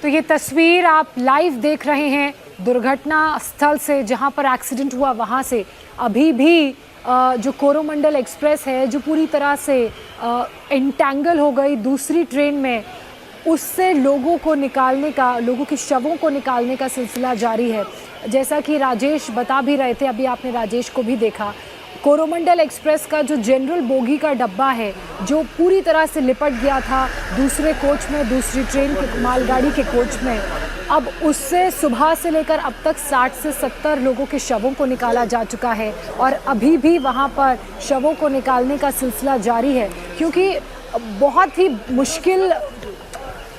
तो ये तस्वीर आप लाइव देख रहे हैं दुर्घटना स्थल से, जहां पर एक्सीडेंट हुआ वहां से। अभी भी जो कोरोमंडल एक्सप्रेस है जो पूरी तरह से एंटेंगल हो गई दूसरी ट्रेन में, उससे लोगों के शवों को निकालने का सिलसिला जारी है। जैसा कि राजेश बता भी रहे थे, अभी आपने राजेश को भी देखा, कोरोमंडल एक्सप्रेस का जो जनरल बोगी का डब्बा है जो पूरी तरह से लिपट गया था दूसरे कोच में, दूसरी ट्रेन के मालगाड़ी के कोच में, अब उससे सुबह से लेकर अब तक 60 से 70 लोगों के शवों को निकाला जा चुका है और अभी भी वहां पर शवों को निकालने का सिलसिला जारी है। क्योंकि बहुत ही मुश्किल,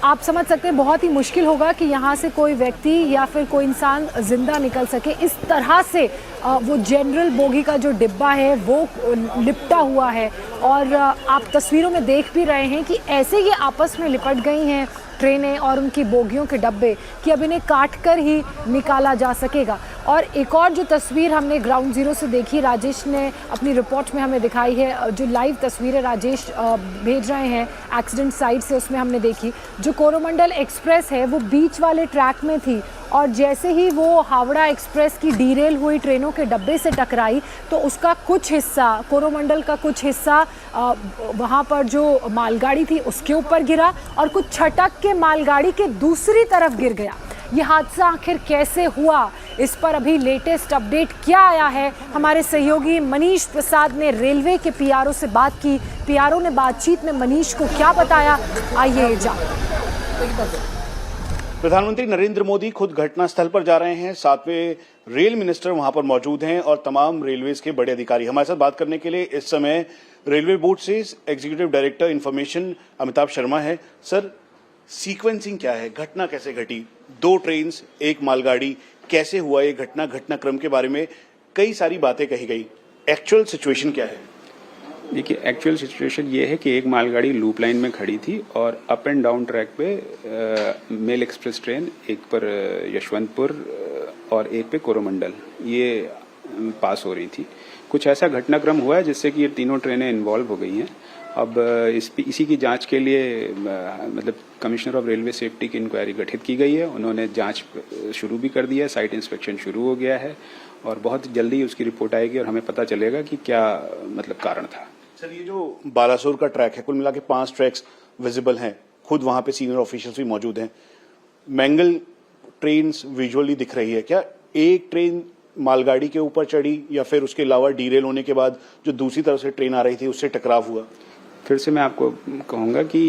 आप समझ सकते हैं, बहुत ही मुश्किल होगा कि यहाँ से कोई व्यक्ति या फिर कोई इंसान जिंदा निकल सके। इस तरह से वो जनरल बोगी का जो डिब्बा है वो लिपटा हुआ है और आप तस्वीरों में देख भी रहे हैं कि ऐसे ये आपस में लिपट गई हैं ट्रेनें और उनकी बोगियों के डब्बे कि अब इन्हें काट कर ही निकाला जा सकेगा। और एक और जो तस्वीर हमने ग्राउंड जीरो से देखी, राजेश ने अपनी रिपोर्ट में हमें दिखाई है, जो लाइव तस्वीरें राजेश भेज रहे हैं एक्सीडेंट साइट से, उसमें हमने देखी जो कोरोमंडल एक्सप्रेस है वो बीच वाले ट्रैक में थी और जैसे ही वो हावड़ा एक्सप्रेस की डीरेल हुई ट्रेनों के डब्बे से टकराई तो उसका कुछ हिस्सा, कोरोमंडल का कुछ हिस्सा वहाँ पर जो मालगाड़ी थी उसके ऊपर गिरा और कुछ छटक के मालगाड़ी के दूसरी तरफ गिर गया। ये हादसा आखिर कैसे हुआ, इस पर अभी लेटेस्ट अपडेट क्या आया है, हमारे सहयोगी मनीष प्रसाद ने रेलवे के पीआरओ से बात की। पीआरओ ने बातचीत में मनीष को क्या बताया, आइए जानते। प्रधानमंत्री नरेंद्र मोदी खुद घटनास्थल पर जा रहे हैं, साथ में रेल मिनिस्टर वहां पर मौजूद हैं और तमाम रेलवेज के बड़े अधिकारी हमारे साथ बात करने के लिए इस समय रेलवे बोर्ड से executive director information Amitabh Sharma है। सर, सीक्वेंसिंग क्या है, घटना कैसे घटी, 2 ट्रेन एक मालगाड़ी, कैसे हुआ ये घटनाक्रम के बारे में कई सारी बातें कही गई, एक्चुअल सिचुएशन क्या है? देखिए, एक्चुअल सिचुएशन ये है कि एक मालगाड़ी लूप लाइन में खड़ी थी और अप एंड डाउन ट्रैक पे मेल एक्सप्रेस ट्रेन, एक पर यशवंतपुर और एक पे कोरोमंडल, ये पास हो रही थी। कुछ ऐसा घटनाक्रम हुआ है जिससे कि ये तीनों ट्रेनें इन्वॉल्व हो गई हैं। अब इसी की जांच के लिए मतलब कमिश्नर ऑफ रेलवे सेफ्टी की इंक्वायरी गठित की गई है। उन्होंने जांच शुरू भी कर दी है, साइट इंस्पेक्शन शुरू हो गया है और बहुत जल्दी उसकी रिपोर्ट आएगी और हमें पता चलेगा कि क्या मतलब कारण था। सर, ये जो बालासोर का ट्रैक है, कुल मिला के 5 ट्रैक्स विजिबल हैं, खुद वहां पे सीनियर ऑफिशियल्स भी मौजूद हैं, मैंगल ट्रेन विजुअली दिख रही है, क्या एक ट्रेन मालगाड़ी के ऊपर चढ़ी या फिर उसके अलावा डीरेल होने के बाद जो दूसरी तरफ से ट्रेन आ रही थी उससे टकराव हुआ? फिर से मैं आपको कहूंगा कि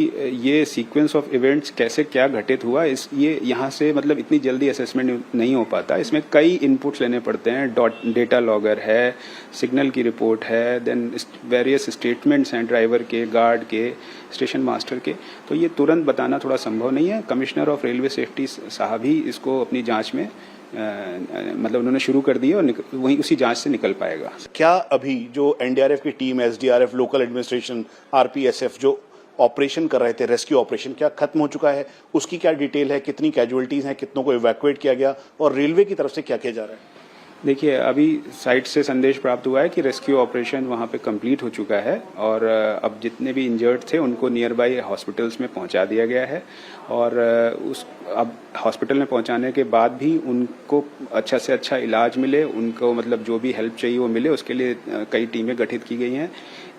ये सीक्वेंस ऑफ इवेंट्स कैसे क्या घटित हुआ, ये यहाँ से मतलब इतनी जल्दी असेसमेंट नहीं हो पाता। इसमें कई इनपुट्स लेने पड़ते हैं, डेटा लॉगर है, सिग्नल की रिपोर्ट है, देन वेरियस स्टेटमेंट्स हैं ड्राइवर के, गार्ड के, स्टेशन मास्टर के, तो ये तुरंत बताना थोड़ा संभव नहीं है। कमिश्नर ऑफ रेलवे सेफ्टी साहब ही इसको अपनी जाँच में मतलब उन्होंने शुरू कर दिया और वहीं उसी जांच से निकल पाएगा। क्या अभी जो एनडीआरएफ की team, SDRF, local administration, RPSF जो ऑपरेशन कर रहे थे, रेस्क्यू ऑपरेशन, क्या खत्म हो चुका है? उसकी क्या डिटेल है, कितनी कैजुअलिटीज हैं, कितनों को इवैक्यूएट किया गया और रेलवे की तरफ से क्या किया जा रहा है? देखिए, अभी साइट से संदेश प्राप्त हुआ है कि रेस्क्यू ऑपरेशन वहां पे कंप्लीट हो चुका है और अब जितने भी इंजर्ड थे उनको नियर बाई हॉस्पिटल्स में पहुंचा दिया गया है और अब हॉस्पिटल में पहुंचाने के बाद भी उनको अच्छा से अच्छा इलाज मिले, उनको मतलब जो भी हेल्प चाहिए वो मिले, उसके लिए कई टीमें गठित की गई हैं।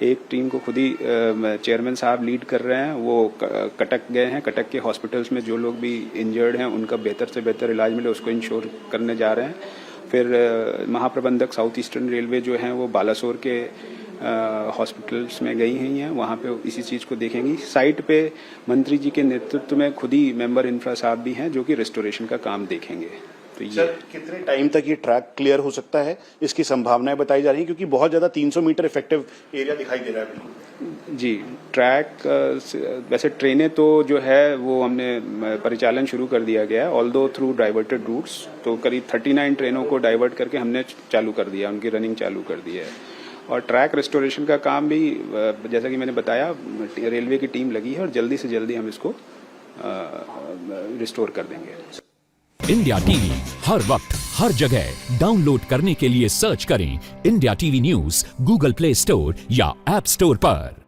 एक टीम को खुद ही चेयरमैन साहब लीड कर रहे हैं, वो कटक गए हैं, कटक के हॉस्पिटल्स में जो लोग भी इंजर्ड हैं उनका बेहतर से बेहतर इलाज मिले उसको इंश्योर करने जा रहे हैं। फिर महाप्रबंधक साउथ ईस्टर्न रेलवे जो हैं वो बालासोर के हॉस्पिटल्स में गई हुई हैं, वहाँ पे इसी चीज़ को देखेंगी। साइट पे मंत्री जी के नेतृत्व में खुद ही मेंबर इंफ्रा साहब भी हैं जो कि रेस्टोरेशन का काम देखेंगे। तो ये सर, कितने टाइम तक ये ट्रैक क्लियर हो सकता है, इसकी संभावनाएं बताई जा रही हैं? क्योंकि बहुत ज़्यादा 300 मीटर इफेक्टिव एरिया दिखाई दे रहा है। जी, ट्रैक वैसे ट्रेनें तो जो है वो हमने परिचालन शुरू कर दिया गया है, ऑल्दो थ्रू डाइवर्टेड रूट्स, तो करीब 39 ट्रेनों को डाइवर्ट करके हमने चालू कर दिया, उनकी रनिंग चालू कर दी है। और ट्रैक रेस्टोरेशन का काम भी जैसा कि मैंने बताया, रेलवे की टीम लगी है और जल्दी से जल्दी हम इसको रिस्टोर कर देंगे। इंडिया टीवी हर वक्त हर जगह डाउनलोड करने के लिए सर्च करें India TV news Google play store या ऐप स्टोर पर।